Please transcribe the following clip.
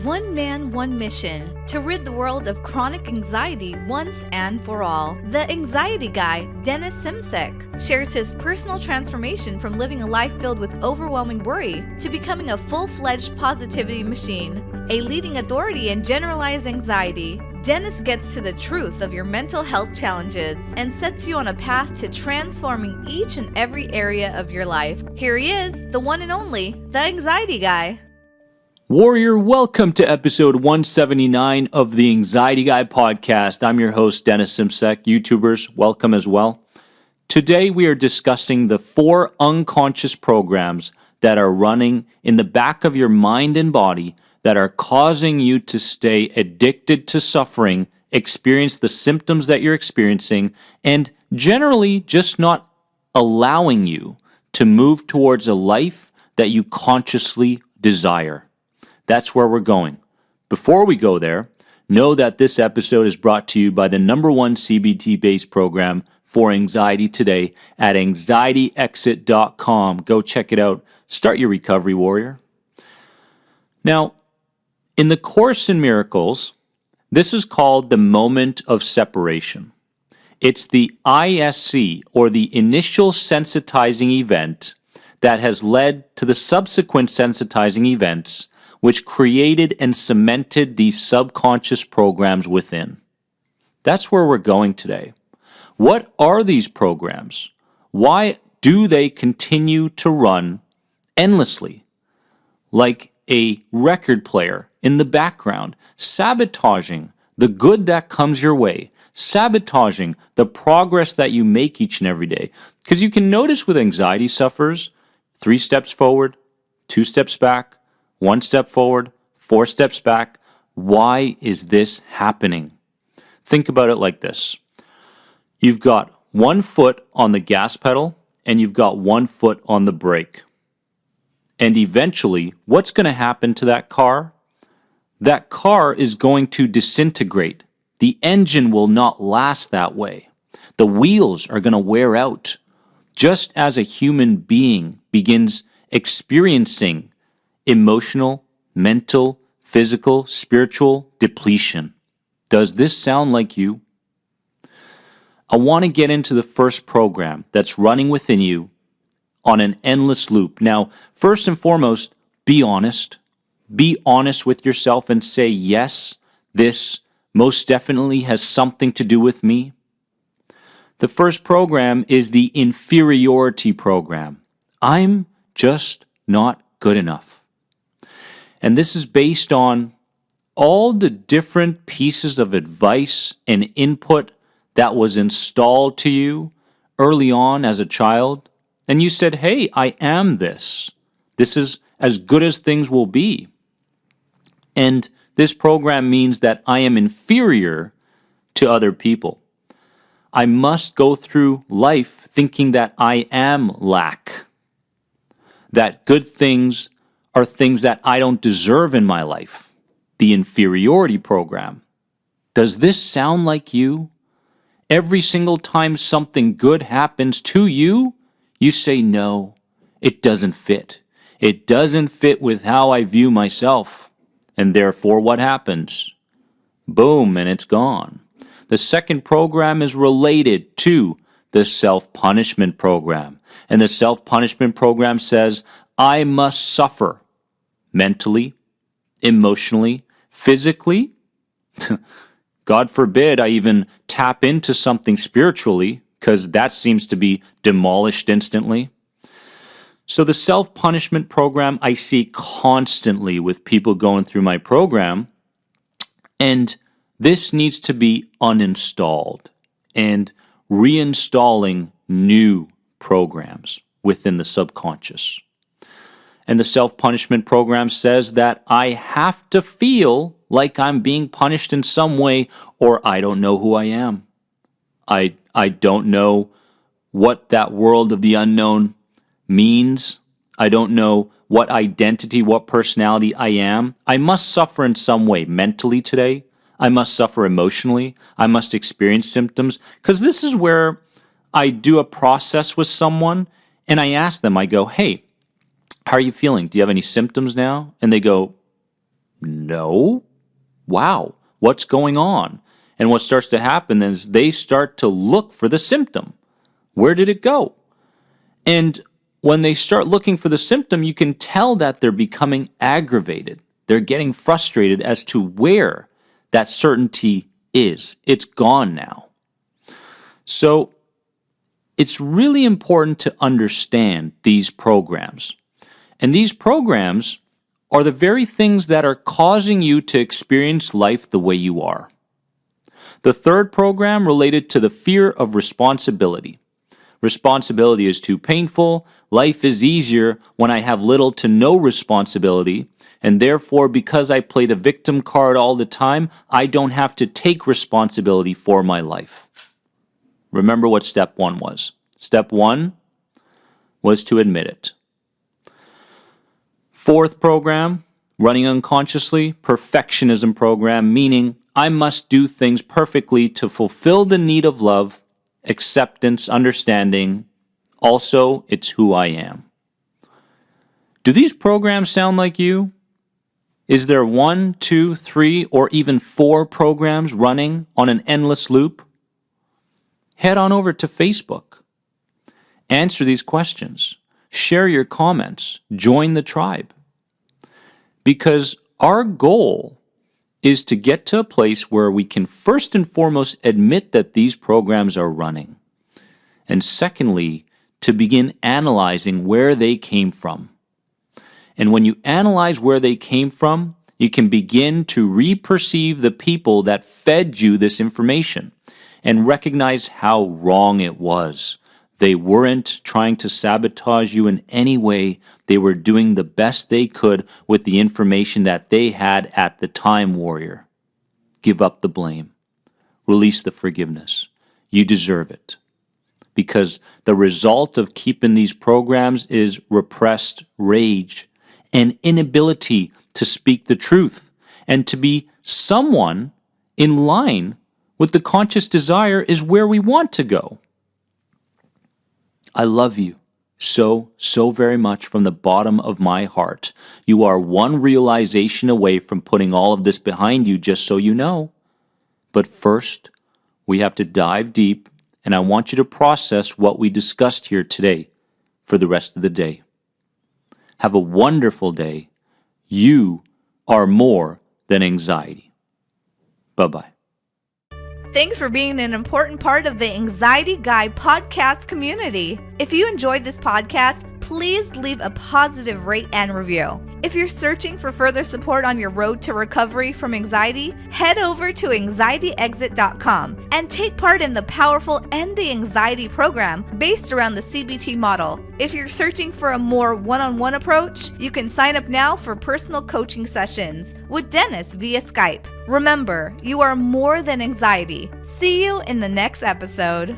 One man, one mission to rid the world of chronic anxiety once and for all. The Anxiety Guy, Dennis Simsek, shares his personal transformation from living a life filled with overwhelming worry to becoming a full-fledged positivity machine, a leading authority in generalized anxiety. Dennis gets to the truth of your mental health challenges and sets you on a path to transforming each and every area of your life. Here he is, the one and only, the Anxiety Guy. Warrior, welcome to episode 179 of the Anxiety Guy podcast. I'm your host, Dennis Simsek. YouTubers, welcome as well. Today we are discussing the 4 unconscious programs that are running in the back of your mind and body that are causing you to stay addicted to suffering, experience the symptoms that you're experiencing, and generally just not allowing you to move towards a life that you consciously desire. That's where we're going. Before we go there, know that this episode is brought to you by the #1 CBT-based program for anxiety today at anxietyexit.com. Go check it out. Start your recovery, warrior. Now, in the Course in Miracles, this is called the moment of separation. It's the ISC, or the initial sensitizing event, that has led to the subsequent sensitizing events which created and cemented these subconscious programs within. That's where we're going today. What are these programs? Why do they continue to run endlessly, like a record player in the background, sabotaging the good that comes your way, sabotaging the progress that you make each and every day? Because you can notice with anxiety sufferers, 3 steps forward, 2 steps back, 1 step forward, 4 steps back. Why is this happening? Think about it like this. You've got 1 foot on the gas pedal and you've got 1 foot on the brake. And eventually, what's going to happen to that car? That car is going to disintegrate. The engine will not last that way. The wheels are going to wear out. Just as a human being begins experiencing emotional, mental, physical, spiritual depletion. Does this sound like you? I want to get into the first program that's running within you on an endless loop. Now, first and foremost, be honest. Be honest with yourself and say, yes, this most definitely has something to do with me. The first program is the inferiority program. I'm just not good enough. And this is based on all the different pieces of advice and input that was installed to you early on as a child. And you said, hey, I am this. This is as good as things will be. And this program means that I am inferior to other people. I must go through life thinking that I am lack. That good things are things that I don't deserve in my life. The inferiority program. Does this sound like you? Every single time something good happens to you, you say, no, it doesn't fit. It doesn't fit with how I view myself. And therefore, what happens? Boom, and it's gone. The second program is related to the self-punishment program. And the self-punishment program says, I must suffer mentally, emotionally, physically. God forbid I even tap into something spiritually, because that seems to be demolished instantly. So the self-punishment program I see constantly with people going through my program, and this needs to be uninstalled and reinstalling new programs within the subconscious. And the self-punishment program says that I have to feel like I'm being punished in some way, or I don't know who I am. I don't know what that world of the unknown means. I don't know what identity, what personality I am. I must suffer in some way mentally today. I must suffer emotionally. I must experience symptoms, because this is where I do a process with someone and I ask them, I go, hey, how are you feeling? Do you have any symptoms now? And they go, No. Wow, what's going on? And what starts to happen is they start to look for the symptom. Where did it go? And when they start looking for the symptom, you can tell that they're becoming aggravated. They're getting frustrated as to where that certainty is. It's gone now. So it's really important to understand these programs. And these programs are the very things that are causing you to experience life the way you are. The third program related to the fear of responsibility. Responsibility is too painful. Life is easier when I have little to no responsibility. And therefore, because I play the victim card all the time, I don't have to take responsibility for my life. Remember what step 1 was. Step 1 was to admit it. Fourth program, running unconsciously, perfectionism program, meaning I must do things perfectly to fulfill the need of love, acceptance, understanding. Also, it's who I am. Do these programs sound like you? Is there 1, 2, 3, or even 4 programs running on an endless loop? Head on over to Facebook. Answer these questions. Share your comments. Join the tribe. Because our goal is to get to a place where we can first and foremost admit that these programs are running. And secondly, to begin analyzing where they came from. And when you analyze where they came from, you can begin to re-perceive the people that fed you this information and recognize how wrong it was. They weren't trying to sabotage you in any way. They were doing the best they could with the information that they had at the time, warrior. Give up the blame. Release the forgiveness. You deserve it. Because the result of keeping these programs is repressed rage and inability to speak the truth and to be someone in line with the conscious desire is where we want to go. I love you so very much from the bottom of my heart. You are one realization away from putting all of this behind you, just so you know. But first, we have to dive deep, and I want you to process what we discussed here today for the rest of the day. Have a wonderful day. You are more than anxiety. Bye-bye. Thanks for being an important part of the Anxiety Guy podcast community. If you enjoyed this podcast, please leave a positive rate and review. If you're searching for further support on your road to recovery from anxiety, head over to anxietyexit.com and take part in the powerful End the Anxiety program based around the CBT model. If you're searching for a more one-on-one approach, you can sign up now for personal coaching sessions with Dennis via Skype. Remember, you are more than anxiety. See you in the next episode.